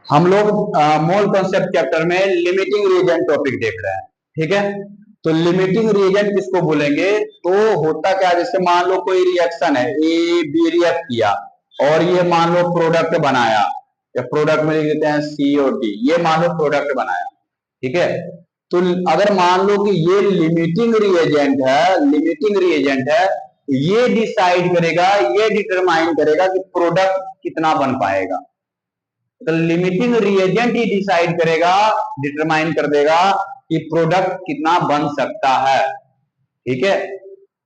हम लोग mole concept chapter में लिमिटिंग रिएजेंट टॉपिक देख रहे हैं। ठीक है, तो लिमिटिंग रिएजेंट किसको बोलेंगे? तो होता क्या, जैसे मान लो कोई रिएक्शन है, ए बी रिएक्ट किया और ये मान लो प्रोडक्ट बनाया, या प्रोडक्ट में लिख देते हैं CO2, ये मान लो प्रोडक्ट बनाया। ठीक है, तो अगर मान लो कि ये लिमिटिंग रिएजेंट है, लिमिटिंग रिएजेंट है, ये डिसाइड करेगा, ये डिटरमाइन करेगा कि प्रोडक्ट कितना बन पाएगा। तो लिमिटिंग रिएजेंट ही डिसाइड करेगा, डिटरमाइन कर देगा कि प्रोडक्ट कितना बन सकता है। ठीक है,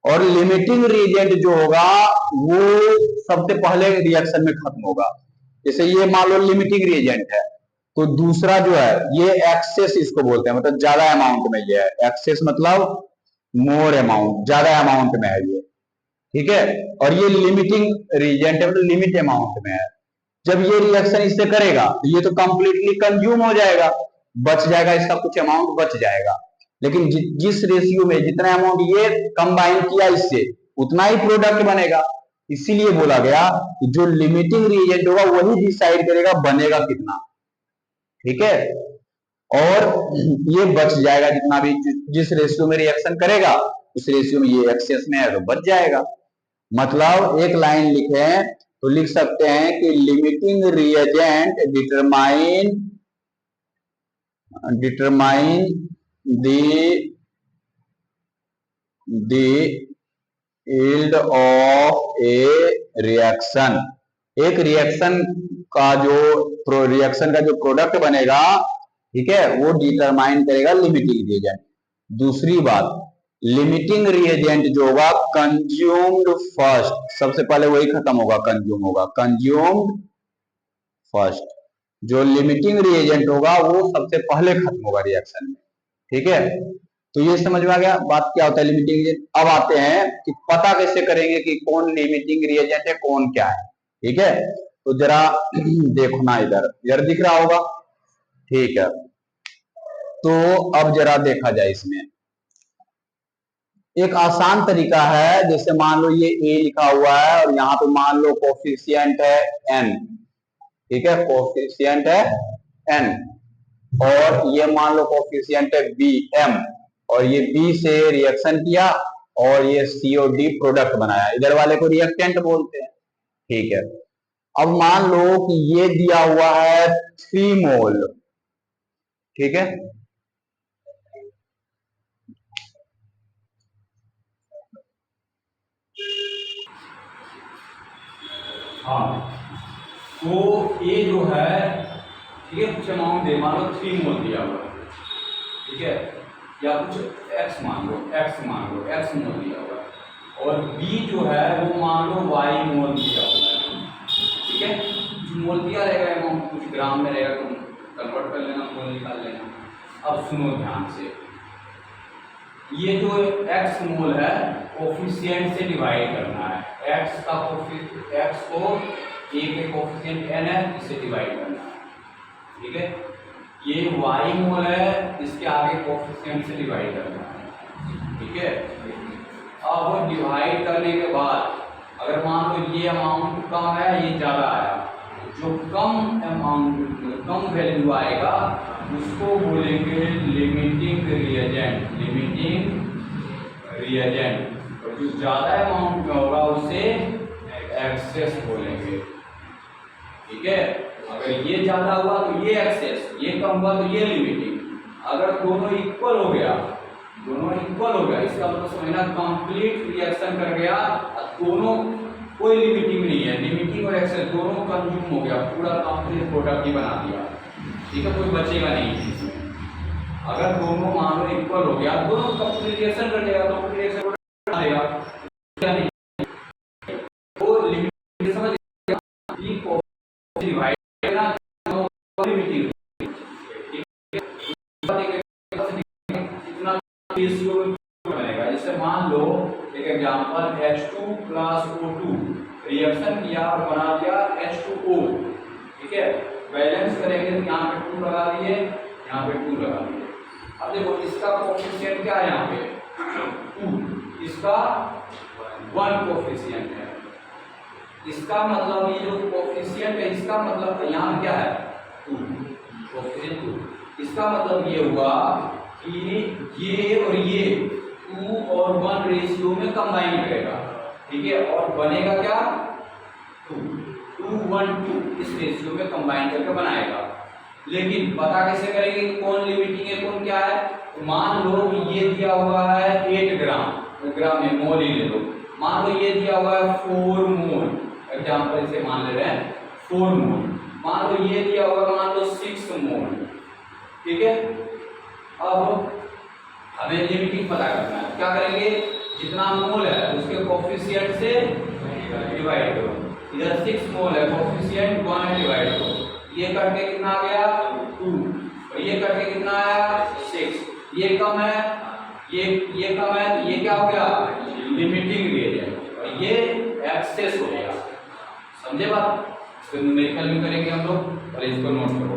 और लिमिटिंग रिएजेंट जो होगा वो सबसे पहले रिएक्शन में खत्म होगा। जैसे ये मान लो लिमिटिंग रिएजेंट है, तो दूसरा जो है ये एक्सेस इसको बोलते हैं, मतलब ज्यादा अमाउंट में ये है। एक्सेस मतलब मोर अमाउंट, ज्यादा अमाउंट में है ये। ठीक है, और ये लिमिटिंग रिएजेंट है, मतलब लिमिट अमाउंट में है। जब ये रिएक्शन इससे करेगा तो ये तो कंप्लीटली कंज्यूम हो जाएगा, बच जाएगा, इसका कुछ अमाउंट बच जाएगा। लेकिन जिस रेशियो में जितना अमाउंट ये कंबाइन किया इससे, उतना ही प्रोडक्ट बनेगा। इसीलिए बोला गया कि जो लिमिटिंग रिएजेंट होगा वही डिसाइड करेगा बनेगा कितना। ठीक है, और ये बच जाएगा जितना भी, जिस रेशियो में रिएक्शन करेगा उस रेशियो में ये एक्सेस में है तो बच जाएगा। मतलब एक लाइन लिखे तो लिख सकते हैं कि limiting reagent determine the yield of A reaction. एक रिएक्शन का जो प्रोडक्ट बनेगा, ठीक है, वो डिटरमाइन करेगा लिमिटिंग रिएजेंट। दूसरी बात, लिमिटिंग रिएजेंट जो होगा कंज्यूम्ड फर्स्ट, सबसे पहले वही खत्म होगा, कंज्यूम होगा, कंज्यूम्ड फर्स्ट। जो लिमिटिंग रिएजेंट होगा वो सबसे पहले खत्म होगा रिएक्शन में। ठीक है, तो ये समझ में आ गया बात क्या होता है लिमिटिंग रिएजेंट। अब आते हैं कि पता कैसे करेंगे कि कौन लिमिटिंग रिएजेंट है, कौन क्या है। ठीक है, तो जरा देखो ना, इधर दिख रहा होगा। ठीक है, तो अब जरा देखा जाए, इसमें एक आसान तरीका है। जैसे मान लो ये ए लिखा हुआ है और यहाँ पे मान लो कोफिशिएंट है n। ठीक है, कोफिशिएंट है n, और ये मान लो कोफिशिएंट है Bm, और ये B से रिएक्शन किया और ये COD प्रोडक्ट बनाया, इधर वाले को रिएक्टेंट बोलते हैं। ठीक है, अब मान लो कि ये दिया हुआ है 3 मोल। ठीक है, हाँ, तो ये जो है, ठीक है, कुछ अमाउंट दे, मान लो 3 मोल दिया हुआ है। ठीक है, या कुछ x मान लो, x मोल दिया हुआ है, और b जो है वो मान लो y मोल दिया हुआ है। ठीक है, कुछ मोल दिया रहेगा अमाउंट, कुछ ग्राम में रहेगा, तुम कन्वर्ट कर लेना, मोल निकाल लेना। अब सुनो ध्यान से, ये जो x मोल है कोफिशिएंट से डिवाइड करना है। x का x को a के कोफिशिएंट n है, इससे डिवाइड करना है। ठीक है, ये y मोल है, इसके आगे कोफिशिएंट से डिवाइड करना है। ठीक है, अब डिवाइड करने के बाद अगर मान लो ये अमाउंट कम है, ये ज़्यादा आया, जो कम अमाउंट, कम वैल्यू आएगा उसको बोलेंगे लिमिटिंग रिएजेंट, लिमिटिंग रिएजेंट। और जो ज़्यादा अमाउंट में होगा उसे एक्सेस बोलेंगे। ठीक है, अगर ये ज़्यादा हुआ तो ये एक्सेस, ये कम हुआ तो ये लिमिटिंग। अगर दोनों इक्वल हो गया, इसका मतलब समझना कंप्लीट रिएक्शन कर गया, दोनों कोई लिमिटिंग नहीं है, लिमिटिंग और एक्सेस दोनों कंज्यूम हो गया, पूरा कंप्लीट प्रोडक्ट ही बना दिया। ठीक है, कोई बचेगा नहीं इसमें। अगर दोनों मान लो इक्वल हो गया, दोनों कंप्लीट रिएक्शन कर देगा, कंप्लीट रिएक्शन बना देगा। वो लिमिट समझ डिवाइड करना, लिमिटिंग रेशियो बनेगा। जैसे मान लो एक एग्जांपल H2 + O2 रिएक्शन किया और बना दिया H2O। ठीक है, बैलेंस करेंगे तो यहाँ पे 2 लगा दिए, यहाँ पे 2 लगा दिए। अब देखो इसका कोफिशिएंट क्या है, यहाँ पे 2, इसका 1 कोफिशिएंट है। इसका मतलब ये जो कोफिशिएंट है, इसका मतलब यहाँ क्या है, 2, कोफिशिएंट 2। इसका मतलब ये हुआ कि ये और ये 2 और 1 रेशियो में कंबाइन करेगा, ठीक है, और बनेगा क्या 2, 2 1 2 इस रेशियो में कंबाइन करके बनाएगा। लेकिन पता कैसे करेंगे कि कौन लिमिटिंग है कौन क्या है? तो मान लो ये दिया हुआ है 8 ग्राम, ग्राम में मोल ही ले लो, मान लो ये दिया हुआ है 4 मोल, एग्जांपल से मान ले रहे हैं 4 मोल, मान लो ये दिया हुआ है मान लो 6 मोल, ठीक है। अब हमें लिमिटिंग पता करना है, क्या करेंगे, जितना मोल है उसके कोफिशिएंट से डिवाइड करो, इधर 6 मोल है कोफिशिएंट 1 डिवाइड करो, ये करके कितना आ गया 2 और ये करके कितना आया 6, ये कम है ये कम है, ये क्या हो गया लिमिटिंग रिएजेंट और ये एक्सेस हो गया। समझे बात? इसको न्यूमेरिकल में करेंगे हम लोग और इसको नोट करो।